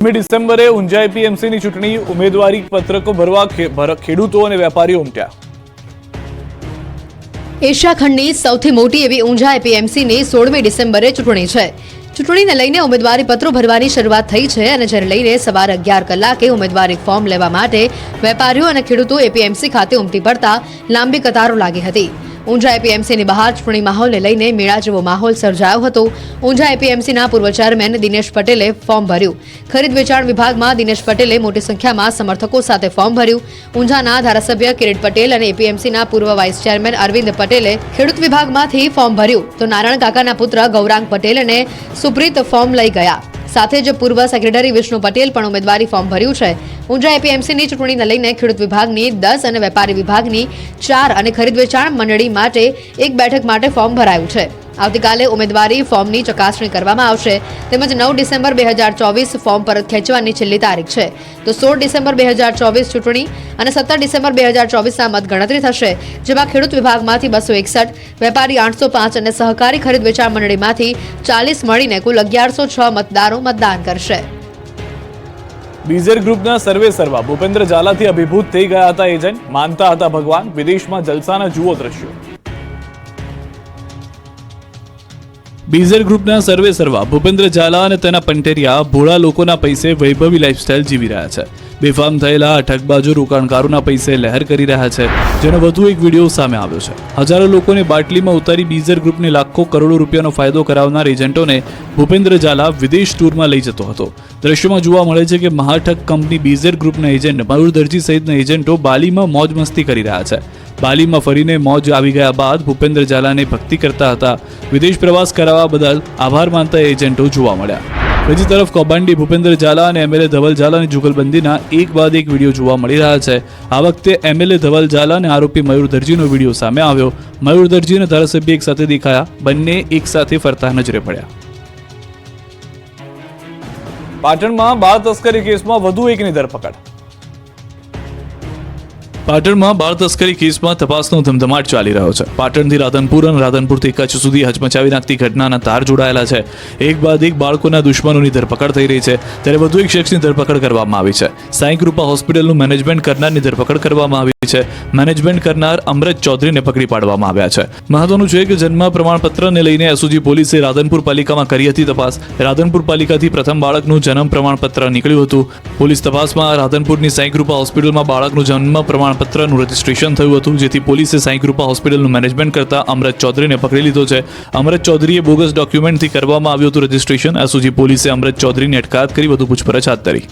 ડિસેમ્બરે ઊંઝા એપીએમસીની ચૂંટણી ઉમેદવારી પત્રકો ભરવા ખેડૂતો અને વેપારીઓ ઉમટ્યા। એશિયા ખંડની સૌથી મોટી એવી ઊંઝા એપીએમસીની 16મી ડિસેમ્બરે ચૂંટણી છે। ચૂંટણીને લઈને ઉમેદવારી પત્રો ભરવાની શરૂઆત થઈ છે અને જેને લઈને સવારે 11 કલાકે ઉમેદવારી ફોર્મ લેવા માટે વેપારીઓ અને ખેડૂતો એપીએમસી ખાતે ઉમટી પડતા લાંબી કતારો લાગી હતી। ઊંઝા એપીએમસીની બહાર ચૂંટણી માહોલને લઈને મેળા જેવો માહોલ સર્જાયો હતો। ઊંઝા એપીએમસીના પૂર્વ ચેરમેન દિનેશ પટેલે ફોર્મ ભર્યું। ખરીદ વેચાણ વિભાગમાં દિનેશ પટેલે મોટી સંખ્યામાં સમર્થકો સાથે ફોર્મ ભર્યું। ઊંઝાના ધારાસભ્ય કિરીટ પટેલ અને એપીએમસીના પૂર્વ વાઇસ ચેરમેન અરવિંદ પટેલે ખેડૂત વિભાગમાંથી ફોર્મ ભર્યું તો નારાયણ કાકાના પુત્ર ગૌરાંગ પટેલ અને સુપ્રીત ફોર્મ લઈ ગયા। સાથે જ પૂર્વ સેક્રેટરી વિષ્ણુ પટેલ પણ ઉમેદવારી ફોર્મ ભર્યું છે। ઊંઝા એપીએમસીની ચૂંટણીને લઈને ખેડૂત વિભાગની 10 અને વેપારી વિભાગની 4 અને ખરીદ વેચાણ મંડળી માટે એક બેઠક માટે ફોર્મ ભરાયું છે। આવતીકાલે ઉમેદવારી ફોર્મની ચકાસણી કરવામાં આવશે તેમજ 9 ડિસેમ્બર 2024 ફોર્મ પરત ખેંચવાની છેલ્લી તારીખ છે તો 16 ડિસેમ્બર 2024 ચૂંટણી અને 17 ડિસેમ્બર 2024ના મતગણતરી થશે જેમાં ખેડૂત વિભાગમાંથી 261, વેપારી 805 અને સહકારી ખરીદ વેચાણ મંડળીમાંથી 40 મળીને કુલ 1106 મતદારો મતદાન કરશે। બીઝર ગ્રુપના સર્વે સર્વા ભૂપેન્દ્ર ઝાલાથી અભિભૂત થઈ ગયા હતા એજન્ટ, માનતા હતા ભગવાન, વિદેશમાં જલસાના જુઓ દ્રશ્યો। બીઝર ગ્રુપના સર્વે સર્વા ભૂપેન્દ્ર ઝાલા અને તેના પંટેરિયા ભોળા લોકોના પૈસે વૈભવી લાઇફસ્ટાઇલ જીવી રહ્યા છે। બેફામ થયેલા ઠગબાજો રોકાણકારોના પૈસે લહેર કરી રહ્યા છે જેનો વધુ એક વિડીયો સામે આવ્યો છે। હજારો લોકોને બાટલીમાં ઉતારી બીઝર ગ્રુપને લાખો કરોડો રૂપિયાનો ફાયદો કરાવનાર એજન્ટોને ભૂપેન્દ્ર ઝાલા વિદેશ ટૂરમાં લઈ જતો હતો। દ્રશ્યોમાં જોવા મળે છે કે મહાઠગ કંપની બીઝર ગ્રુપના એજન્ટ મયુર દરજી સહિતના એજન્ટો બાલીમાં મોજ મસ્તી કરી રહ્યા છે। બાલીમાં ફરીને મોજ આવી ગયા બાદ ભૂપેન્દ્ર ઝાલાને ભક્તિ કરતા હતા। વિદેશ પ્રવાસ કરાવવા બદલ આભાર માનતા એજન્ટો જોવા મળ્યા। બીજી તરફ કૌભાંડી ભૂપેન્દ્ર ઝાલા અને એમએલએ ધવલ ઝાલાની જુગલબંધીના એક બાદ એક વિડીયો જોવા મળી રહ્યા છે। આ વખતે એમએલએ ધવલ ઝાલા અને આરોપી મયુર દરજીનો વિડીયો સામે આવ્યો। મયુર દરજી અને ધારાસભ્ય એક સાથે દેખાયા, બંને એક સાથે ફરતા નજરે પડ્યા। પાટણમાં બાળ તસ્કરી કેસમાં વધુ એકની ધરપકડ। પાટણમાં બાળ તસ્કરી કેસમાં તપાસનો ધમધમાટ ચાલી રહ્યો છે। પાટણથી રાધનપુર અને રાધનપુરથી કચ્છ સુધી હચમચાવી નાખતી ઘટનાના તાર જોડાયેલા છે। એક બાદ એક બાળકોના દુશ્મનોની ધરપકડ થઈ રહી છે ત્યારે વધુ એક શખ્સની ધરપકડ કરવામાં આવી છે। સાંઈ કૃપા હોસ્પિટલનું મેનેજમેન્ટ કરનારની ધરપકડ કરવામાં આવી છે। મેનેજમેન્ટ કરનાર અમૃત ચૌધરીને પકડી પાડવામાં આવ્યા છે। મહત્વનું છે કે જન્મ પ્રમાણપત્રને લઈને એસઓજી પોલીસે રાધનપુર પાલિકામાં કરી હતી તપાસ। રાધનપુર પાલિકાથી પ્રથમ બાળકનું જન્મ પ્રમાણપત્ર નીકળ્યું હતું। પોલીસ તપાસમાં રાધનપુરની સાંઈ કૃપા હોસ્પિટલમાં બાળકનું જન્મ પ્રમાણપત્રનું રજીસ્ટ્રેશન થયું હતું જેથી પોલીસે સાંઈ કૃપા હોસ્પિટલનું મેનેજમેન્ટ કરતા અમૃત ચૌધરીને પકડી લીધો છે। અમૃત ચૌધરીએ બોગસ ડોક્યુમેન્ટથી કરવામાં આવ્યું હતું રજીસ્ટ્રેશન। એસઓજી પોલીસે અમૃત ચૌધરીની અટકાયત કરી વધુ પૂછપરછ હાથ ધરી।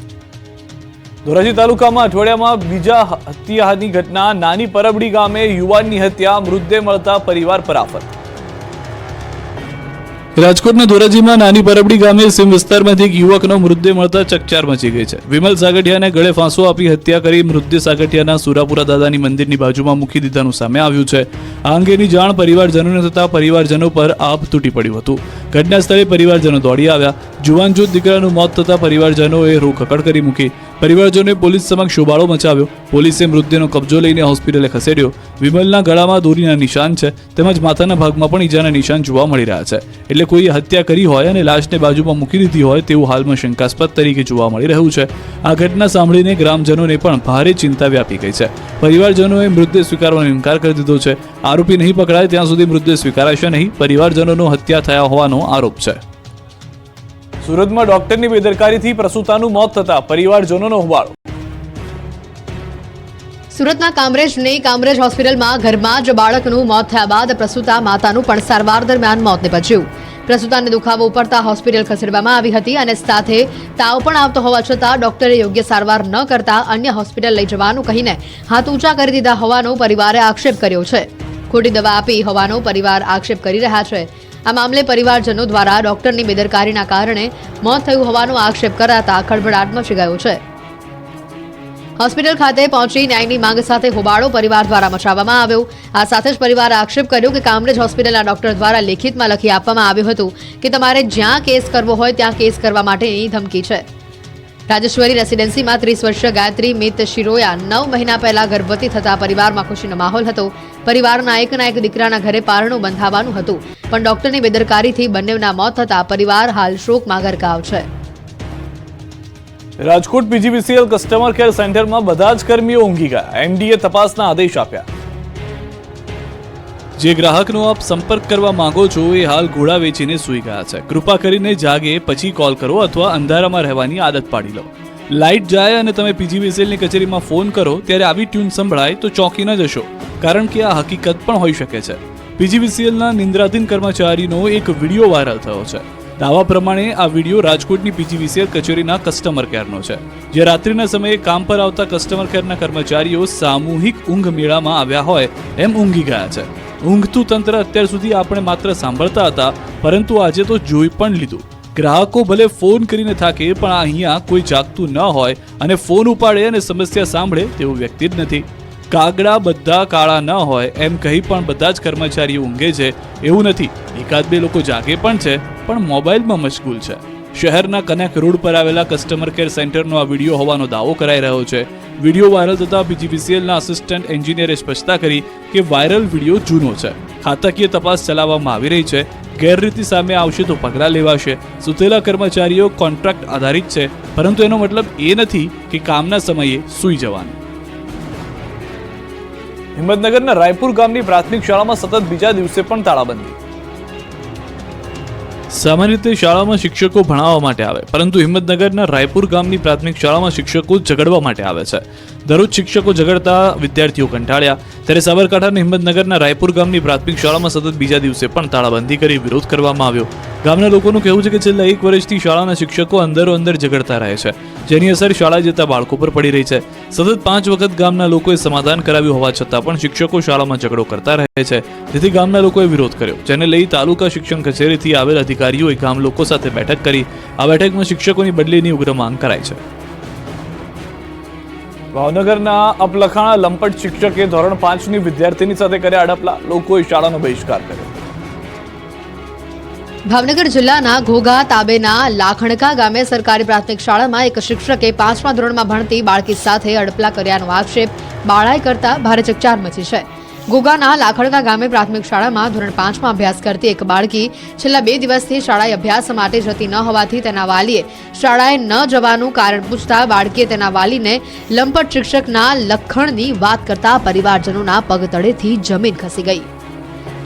ધોરાજી તાલુકામાં અઠવાડિયામાં બીજા હત્યાની ઘટના। નાની પરબડી ગામે યુવાનની હત્યા, મૃતદેહ મળતા પરિવાર પર આફત। રાજકોટના ધોરાજીમાં નાની પરબડી ગામે સીમ વિસ્તારમાંથી એક યુવકનો મૃતદેહ મળતા ચકચાર મચી ગઈ છે। વિમલ સાગઠિયાને ગળે ફાંસો આપી હત્યા કરી મૃતદેહ સાગઠિયાના સુરાપુરા દાદાની મંદિરની બાજુમાં મૂકી દીધાનું સામે આવ્યું છે। આ અંગેની જાણ પરિવારજનોને થતાં પરિવારજનો પર આભ તૂટી પડ્યું હતું। ઘટના સ્થળે પરિવારજનો દોડી આવ્યા। જુવાન જૂથ દીકરાનું મોત થતાં પરિવારજનોએ રોકકડ કરી મૂકી। પરિવારજનોએ પોલીસ સમક્ષ શોબાળો મચાવ્યો। પોલીસે મૃતદેહનો કબજો લઈને હોસ્પિટલે ખસેડ્યો। વિમલના ગળામાં દોરીના નિશાન છે તેમજ માથાના ભાગમાં પણ ઈજાના નિશાન જોવા મળી રહ્યા છે। એટલે કોઈએ હત્યા કરી હોય અને લાશને બાજુમાં મૂકી દીધી હોય તેવું હાલમાં શંકાસ્પદ તરીકે જોવા મળી રહ્યું છે। આ ઘટના સાંભળીને ગ્રામજનોને પણ ભારે ચિંતા વ્યાપી ગઈ છે। પરિવારજનોએ મૃતદેહ સ્વીકારવાનો ઇનકાર કરી દીધો છે। આરોપી નહીં પકડાય ત્યાં સુધી મૃતદેહ સ્વીકારાશે નહીં। પરિવારજનોનો હત્યા થયા હોવાનો આરોપ છે। સુરતમાં ડોક્ટરની બેદરકારીથી પ્રસૂતાનું મોત થતા પરિવારજનોનો હોબાળો। સુરતના કામરેજ હોસ્પિટલમાં ઘરમાં જ બાળકનું મોત થયા બાદ પ્રસૂતા માતાનું પણ સારવાર દરમિયાન મોત નીપજ્યું। પ્રસૂતાને દુખાવો ઉપડતા હોસ્પિટલ ખસેડવામાં આવી હતી અને સાથે તાવ પણ આવતો હોવા છતાં ડોક્ટરે યોગ્ય સારવાર ન કરતા અન્ય હોસ્પિટલ લઈ જવાનું કહીને હાથ ઊંચા કરી દીધા હોવાનો પરિવારે આક્ષેપ કર્યો છે। ખોટી દવા આપી હોવાનો પરિવાર આક્ષેપ કરી રહ્યા છે। આ મામલે પરિવારજનો દ્વારા ડોક્ટરની બેદરકારીના કારણે મોત થયું હોવાનો આક્ષેપ કરાતા ખળભળાટ મચી ગયો છે। હોસ્પિટલ ખાતે પહોંચી ન્યાયની માંગ સાથે હોબાળો પરિવાર દ્વારા મચાવવામાં આવ્યો। આ સાથે જ પરિવારે આક્ષેપ કર્યો કે કામરેજ હોસ્પિટલના ડોક્ટર દ્વારા લેખિતમાં લખી આપવામાં આવ્યું હતું કે તમારે જ્યાં કેસ કરવો હોય ત્યાં કેસ કરવા માટેની ધમકી છે। રાજેશ્વરી રેસિડેન્સીમાં 30 વર્ષીય ગાયત્રી મિત શિરોયા 9 મહિના પહેલા ગર્ભવતી થતા પરિવારમાં ખુશીનો માહોલ હતો। પરિવારના એકના એક દીકરાના ઘરે પારણું બંધાવવાનું હતું પણ ડોક્ટરની બેદરકારીથી બંનેના મોત થતા પરિવાર હાલ શોકમાં ગરકાવ છે। રાજકોટ પીજીવીસીએલ કસ્ટમર કેર સેન્ટરમાં બધા જ કર્મીઓ ઊંઘી ગયા. એમડીએ તપાસના આદેશ આપ્યા. જે ગ્રાહકનો આપ સંપર્ક કરવા માંગો છો એ હાલ ઘોડા વેચીને સૂઈ ગયા છે. કૃપા કરીને જાગે પછી કોલ કરો અથવા અંધારામાં રહેવાની આદત પાડી લો. લાઇટ જાય અને તમે પીજીવીસીએલની કચેરીમાં ફોન કરો ત્યારે આવી ટ્યુન સંભળાય તો ચોંકી ન જશો, કારણ કે આ હકીકત પણ હોઈ શકે છે. પીજીવીસીએલના નિંદ્રાધીન કર્મચારીનો એક વિડીયો વાયરલ થયો છે. દાવા પ્રમાણે આ વિડીયો રાજકોટની પીજીવીસીએલ કચેરીના કસ્ટમર કેરનો છે, જે રાત્રિના સમયે કામ પર આવતા કસ્ટમર કેરના કર્મચારીઓ સામૂહિક ઊંઘ મેળામાં આવ્યા હોય એમ ઊંઘી ગયા છે. ઊંઘતું તંત્ર અત્યાર સુધી આપણે માત્ર સાંભળતા હતા, પરંતુ આજે તો જોઈ પણ લીધું. ગ્રાહકો ભલે ફોન કરીને થાકે, પણ અહીંયા કોઈ જાગતું ન હોય અને ફોન ઉપાડે અને સમસ્યા સાંભળે તેવું વ્યક્તિ જ નથી. કાગડા બધા કાળા ન હોય એમ કહી પણ બધા જ કર્મચારીઓ ઊંઘે છે એવું નથી. એકાદ બે લોકો જાગે પણ છે, પણ મોબાઈલમાં મશગુલ છે. શહેરના કનેક રોડ પર આવેલા કસ્ટમર કેર સેન્ટરનો આ વિડીયો હોવાનો દાવો કરાઈ રહ્યો છે. વિડીયો વાયરલ થતા પીજીવીસીએલના આસિસ્ટન્ટ એન્જિનિયરે સ્પષ્ટતા કરી કે વાયરલ વિડીયો જૂનો છે. ખાતાકીય તપાસ ચલાવવામાં આવી રહી છે. ગેરરીતિ સામે આવશે તો પગલાં લેવાશે. સૂતેલા કર્મચારીઓ કોન્ટ્રાક્ટ આધારિત છે, પરંતુ એનો મતલબ એ નથી કે કામના સમયે સૂઈ જવાનું. હિંમતનગરના રાયપુર ગામની પ્રાથમિક શાળામાં સતત બીજા દિવસે પણ તાળાબંધી. સામાન્ય રીતે શાળામાં શિક્ષકો ભણાવવા માટે આવે, પરંતુ હિંમતનગરના રાયપુર ગામની પ્રાથમિક શાળામાં શિક્ષકો ઝઘડવા માટે આવે છે. દરરોજ શિક્ષકો ઝઘડતા વિદ્યાર્થીઓ કંટાળ્યા, ત્યારે સાબરકાંઠાના હિંમતનગરના રાયપુર ગામની પ્રાથમિક શાળામાં સતત બીજા દિવસે પણ તાળાબંધી કરી વિરોધ કરવામાં આવ્યો. ગામના લોકોનું કહેવું છે કે છેલ્લા 1 વર્ષથી શાળાના શિક્ષકો અંદરો અંદર ઝઘડતા રહે છે, જેની અસર શાળા જતા બાળકો પર પડી રહી છે. સતત 5 વખત ગામના લોકોએ સમાધાન કરાવ્યું હોવા છતાં પણ શિક્ષકો શાળામાં ઝઘડો કરતા રહે છે, જેથી ગામના લોકોએ વિરોધ કર્યો, જેને લઈ તાલુકા શિક્ષણ કચેરીથી આવેલ અધિકારીઓએ ગામ લોકો સાથે બેઠક કરી. આ બેઠકમાં શિક્ષકોની બદલીની ઉગ્ર માંગ કરાઈ છે. ભાવનગરના અપલખાણા લંપટ શિક્ષકે ધોરણ 5ની વિદ્યાર્થીની સાથે કર્યા અડપલા. લોકોએ શાળાનો બહિષ્કાર કર્યો. ભાવનગર જિલ્લાના ઘોઘા તાબેના લાખણકા ગામે સરકારી પ્રાથમિક શાળામાં એક શિક્ષકે 5મા ધોરણમાં ભણતી બાળકી સાથે અડપલા કર્યાનો આક્ષેપ બાળાએ કરતા ભારે ચકચાર મચી છે. ઘોઘાના લાખણકા ગામે પ્રાથમિક શાળામાં ધોરણ 5માં અભ્યાસ કરતી એક બાળકી છેલ્લા 2 દિવસથી શાળાએ અભ્યાસ માટે જતી ન હોવાથી તેના વાલીએ શાળાએ ન જવાનું કારણ પૂછતા બાળકીએ તેના વાલીને લંપટ શિક્ષકના લખણની વાત કરતા પરિવારજનોના પગ તળેથી જમીન ખસી ગઈ.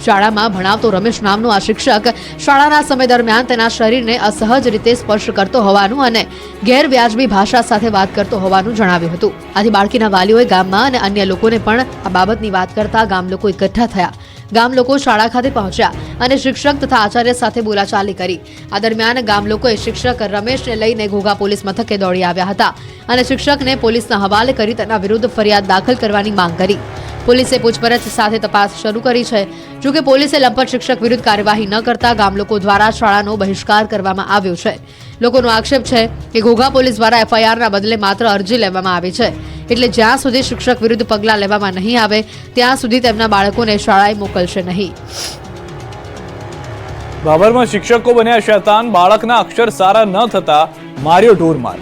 શાળામાં ભણાવતો રમેશ નામનો આ શિક્ષક શાળાના સમય દરમિયાન તેના શરીરને અસહજ રીતે સ્પર્શ કરતો હોવાનું અને ગેરવ્યાજબી ભાષા સાથે વાત કરતો હોવાનું જણાવ્યું હતું. આથી બાળકીના વાલીઓએ ગામમાં અને અન્ય લોકોને પણ આ બાબતની વાત કરતા ગામ લોકો એકઠા થયા. ગામ લોકો શાળા ખાતે પહોંચ્યા અને શિક્ષક તથા આચાર્ય સાથે બોલાચાલી કરી. આ દરમિયાન ગામ લોકોએ શિક્ષક રમેશને લઈને ઘોઘા પોલીસ મથકે દોડી આવ્યા હતા અને શિક્ષકને પોલીસના હવાલે કરી તેના વિરુદ્ધ ફરિયાદ દાખલ કરવાની માંગ કરી. પોલીસે પૂછપરછ સાથે તપાસ શરૂ કરી છે. જોકે પોલીસે લંપટ શિક્ષક વિરુદ્ધ કાર્યવાહી ન કરતા ગામ લોકો દ્વારા શાળાનો બહિષ્કાર કરવામાં આવ્યો છે. લોકોનો આક્ષેપ છે કે ઘોઘા પોલીસ દ્વારા એફઆઈઆરના બદલે માત્ર અરજી લેવામાં આવી છે, એટલે જ્યાં સુધી શિક્ષક વિરુદ્ધ પગલાં લેવામાં નહીં આવે ત્યાં સુધી તેમના બાળકોને શાળાએ મોકલશે નહીં. બાબરમાં શિક્ષકો બન્યા શૈતાન. બાળકના અક્ષર સારા ન થતા માર્યો ઢોરમાર.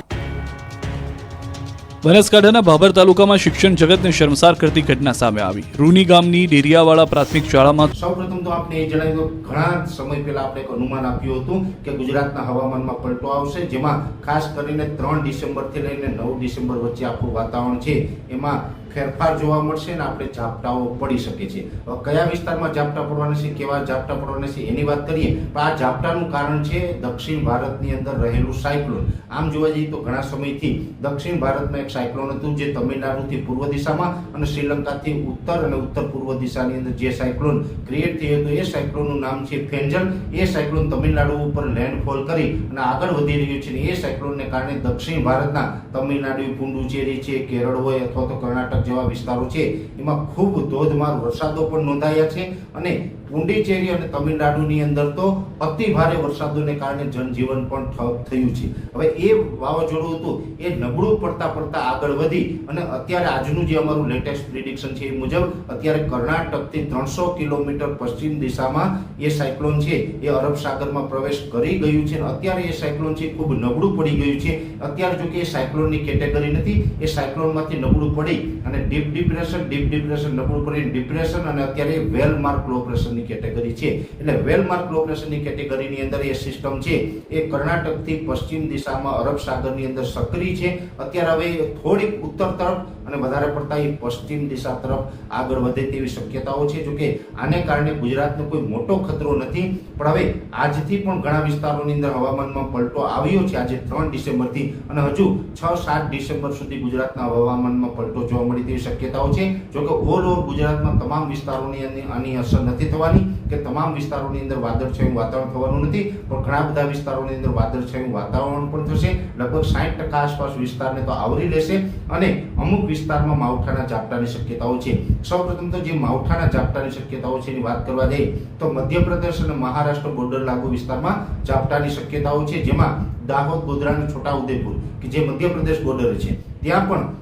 બનાસકાંઠાના ભાભર તાલુકામાં શિક્ષણ જગતને શર્મસાર કરતી ઘટના સામે આવી. રૂની ગામની ડેરિયાવાળા પ્રાથમિક શાળામાં સૌપ્રથમ તો આપણે એ જણાવ્યું ઘણા સમય પહેલા આપણે એક અનુમાન આપ્યું હતું કે ગુજરાતના હવામાનમાં પલટો આવશે, જેમાં ખાસ કરીને 3 ડિસેમ્બરથી લઈને 9 ડિસેમ્બર વચ્ચે આપણું વાતાવરણ છે એમાં ફેરફાર જોવા મળશે અને આપણે ઝાપટાઓ પડી શકે છે. કયા વિસ્તારમાં ઝાપટા પડવાના છે, કેવા ઝાપટા પડવાના છે એની વાત કરીએ તો આ ઝાપટાનું કારણ છે દક્ષિણ ભારતની અંદર રહેલું સાયક્લોન. આમ જોવા જઈએ તો ઘણા સમયથી દક્ષિણ ભારતમાં એક સાયક્લોન હતું જે તમિલનાડુથી પૂર્વ દિશામાં અને શ્રીલંકાથી ઉત્તર અને ઉત્તર પૂર્વ દિશાની અંદર જે સાયક્લોન ક્રિએટ થયું હતું એ સાયક્લોનનું નામ છે ફેન્જલ. એ સાયક્લોન તમિલનાડુ ઉપર લેન્ડફોલ કરી અને આગળ વધી રહ્યું છે. એ સાયક્લોનને કારણે દક્ષિણ ભારતના તમિલનાડુ, પુડુચેરી છે, કેરળ હોય અથવા તો કર્ણાટક જેવા વિસ્તારો છે એમાં ખૂબ ધોધમાર વરસાદો પણ નોંધાયા છે અને પુડુચેરી અને તમિલનાડુની અંદર તો અતિ ભારે વરસાદોને કારણે જનજીવન પણ ઠપ થયું છે. હવે એ વાવાઝોડું હતું એ નબળું પડતા આગળ વધી અને અત્યારે આજનું જે અમારું લેટેસ્ટ પ્રિડિક્શન છે એ મુજબ અત્યારે કર્ણાટકથી 300 કિલોમીટર પશ્ચિમ દિશામાં એ સાયક્લોન છે એ અરબ સાગરમાં પ્રવેશ કરી ગયું છે. અત્યારે એ સાયક્લોન છે ખૂબ નબળું પડી ગયું છે. અત્યારે જો કે એ સાયક્લોનની કેટેગરી નથી, એ સાયક્લોનમાંથી નબળું પડી અને ડીપ ડિપ્રેશન નબળું પડી ડિપ્રેશન અને અત્યારે વેલ માર્ક લો પ્રેશરની ઓપરેશનની કેટેગરી છે. એટલે વેલ માર્ક ઓપરેશનની કેટેગરીની અંદર એ સિસ્ટમ છે એ કર્ણાટકથી પશ્ચિમ દિશામાં અરબ સાગરની અંદર સક્રિય છે. અત્યારે હવે થોડીક ઉત્તર તરફ અને વધારે પડતા એ પશ્ચિમ દિશા તરફ આગળ વધે તેવી શક્યતાઓ છે. જોકે આને કારણે ગુજરાતને કોઈ મોટો ખતરો નથી, પણ હવે આજથી પણ ઘણા વિસ્તારોની અંદર હવામાનમાં પલટો આવ્યો છે આજે 3 ડિસેમ્બરથી, અને હજુ 6-7 ડિસેમ્બર સુધી ગુજરાતના હવામાનમાં પલટો જોવા મળે તેવી શક્યતાઓ છે. જોકે ઓલ ઓવર ગુજરાતમાં તમામ વિસ્તારોની આની અસર નથી થવાની કે તમામ વિસ્તારોની અંદર વાદળછાયું વાતાવરણ થવાનું નથી, પણ ઘણા બધા વિસ્તારોની અંદર વાદળછાયું વાતાવરણ પણ થશે. લગભગ 60% આસપાસ વિસ્તારને તો આવરી લેશે અને અમુક વિસ્તારમાં માવઠાના ઝાપટાની શક્યતાઓ છે. સૌપ્રથમ તો જે માવઠાના ઝાપટાની શક્યતાઓ છે એની વાત કરવા જઈએ તો મધ્યપ્રદેશ અને મહારાષ્ટ્ર બોર્ડર લાગુ વિસ્તારમાં ઝાપટાની શક્યતાઓ છે, જેમાં દાહોદ, ગોધરા અને છોટાઉદેપુર કે જે મધ્યપ્રદેશ બોર્ડર છે ત્યાં પણ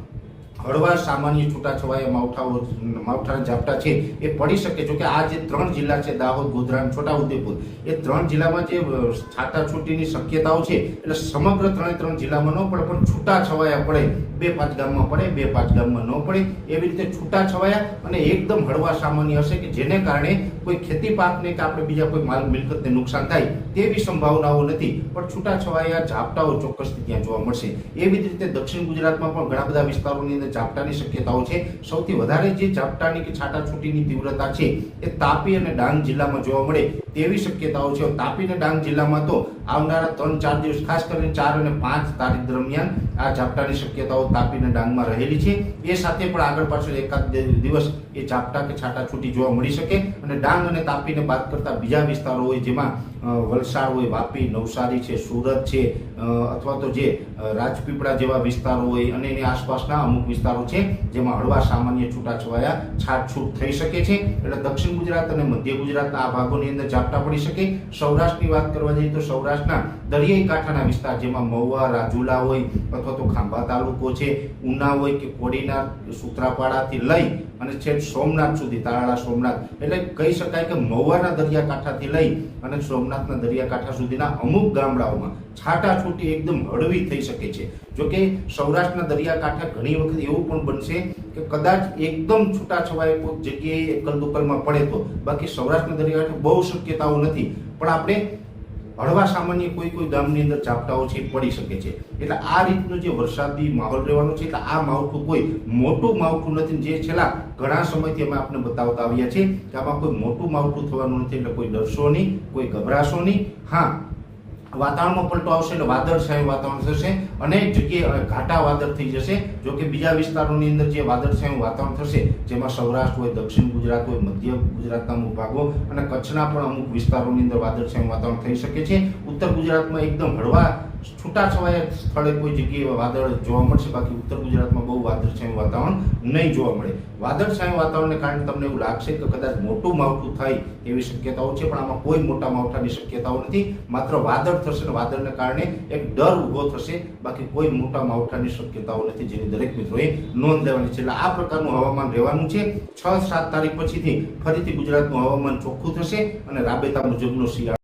હળવા સામાન્ય છૂટાછવાયા માવઠાના ઝાપટા છે એ પડી શકે. જો કે આ જે 3 જિલ્લા છે દાહોદ, ગોધરા અને છોટાઉદેપુર, એ 3 જિલ્લામાં જે છાટાછૂટીની શક્યતાઓ છે એટલે સમગ્ર 3 જિલ્લામાં ન પડે, પણ છૂટાછવાયા પડે, 2-5 ગામમાં પડે, 2-5 ગામમાં ન પડે, એવી રીતે છૂટાછવાયા અને એકદમ હળવા સામાન્ય હશે કે જેને કારણે કોઈ ખેતી પાકને કે આપણે બીજા કોઈ માલ મિલકતને નુકસાન થાય તેવી સંભાવનાઓ નથી, પણ છૂટાછવાયા ઝાપટાઓ ચોક્કસથી ત્યાં જોવા મળશે. એવી જ રીતે દક્ષિણ ગુજરાતમાં પણ ઘણા બધા વિસ્તારોની અંદર ઝાપટાની શક્યતાઓ છે. સૌથી વધારે જે ઝાપટાની કે છાટાછૂટીની તીવ્રતા છે એ તાપી અને ડાંગ જિલ્લામાં જોવા મળે તેવી શક્યતાઓ છે. તાપી અને ડાંગ જિલ્લામાં તો આવનારા 3-4 દિવસ, ખાસ કરીને 4 અને 5 તારીખ દરમિયાન આ ઝાપટાની શક્યતાઓ તાપી અને ડાંગમાં રહેલી છે. એ સાથે પણ આગળ પાછળ એકાદ દિવસ એ ઝાપટા કે છાટાછૂટી જોવા મળી શકે. અને ડાંગ અને તાપીને બાદ કરતા બીજા વિસ્તારો હોય જેમાં વલસાડ હોય, વાપી, નવસારી છે, સુરત છે, અથવા તો જે રાજપીપળા જેવા વિસ્તારો હોય અને એની આસપાસના અમુક વિસ્તારો છે જેમાં હળવા સામાન્ય છૂટાછવાયા છાટછૂટ થઈ શકે છે. એટલે દક્ષિણ ગુજરાત અને મધ્ય ગુજરાતના આ ભાગોની અંદર ઝાપટા પડી શકે. સૌરાષ્ટ્રની વાત કરવા જઈએ તો સૌરાષ્ટ્રના દરિયાઈ કાંઠાના વિસ્તાર જેમાં મહુવા, રાજુલા હોય અથવા તો ખાંભા તાલુકો છે, ઉના હોય કે કોડીનાર, સૂત્રાપાડાથી લઈ અને છેક સોમનાથ સુધી, તાલાળા સોમનાથ, એટલે કહી શકાય કે મહુવાના દરિયાકાંઠાથી લઈ અને સોમનાથના દરિયાકાંઠા સુધીના અમુક ગામડાઓમાં છાટાછૂટી એકદમ હળવી થઈ શકે છે. જોકે સૌરાષ્ટ્રના દરિયાકાંઠે ઘણી વખત એવું પણ બનશે કે કદાચ એકદમ છૂટાછવાયા કોઈક જગ્યાએ એકલ દુકલમાં પડે તો, બાકી સૌરાષ્ટ્રના દરિયાકાંઠે બહુ શક્યતાઓ નથી, પણ આપણે હળવા સામાન્ય કોઈ ગામની અંદર ઝાપટાઓ છે પડી શકે છે. એટલે આ રીતનો જે વરસાદી માહોલ રહેવાનો છે, એટલે આ માવઠું કોઈ મોટું માવઠું નથી. જે છેલ્લા ઘણા સમયથી અમે આપને બતાવતા આવ્યા છે કે આમાં કોઈ મોટું માવઠું થવાનું નથી, એટલે કોઈ ડરશો નહીં, કોઈ ગભરાશો નહીં. હા, વાતાવરણમાં પલટો આવશે એટલે વાદળછાયું વાતાવરણ થશે, અનેક જગ્યાએ ઘાટા વાદળ થઈ જશે. જો કે બીજા વિસ્તારોની અંદર જે વાદળછાયું વાતાવરણ થશે જેમાં સૌરાષ્ટ્ર હોય, દક્ષિણ ગુજરાત હોય, મધ્ય ગુજરાતના અમુક ભાગો અને કચ્છના પણ અમુક વિસ્તારોની અંદર વાદળછાયું વાતાવરણ થઈ શકે છે. ઉત્તર ગુજરાતમાં એકદમ હળવા છૂટાછવાયા સ્થળે કોઈ જગ્યાએ વાદળ જોવા મળશે, બાકી ઉત્તર ગુજરાતમાં બહુ વાદળછાયું વાતાવરણ નહીં જોવા મળે. વાદળછાયું વાતાવરણને કારણે તમને એવું લાગશે કે કદાચ મોટું માવઠું થાય એવી શક્યતાઓ છે, પણ આમાં કોઈ મોટા માવઠાની શક્યતાઓ નથી. માત્ર વાદળ થશે અને વાદળને કારણે એક ડર ઊભો થશે, બાકી કોઈ મોટા માવઠાની શક્યતાઓ નથી, જેની દરેક મિત્રોએ નોંધ લેવાની છે. એટલે આ પ્રકારનું હવામાન રહેવાનું છે. 6-7 તારીખ પછીથી ફરીથી ગુજરાતનું હવામાન ચોખ્ખું થશે અને રાબેતા મુજબનો શિયાળો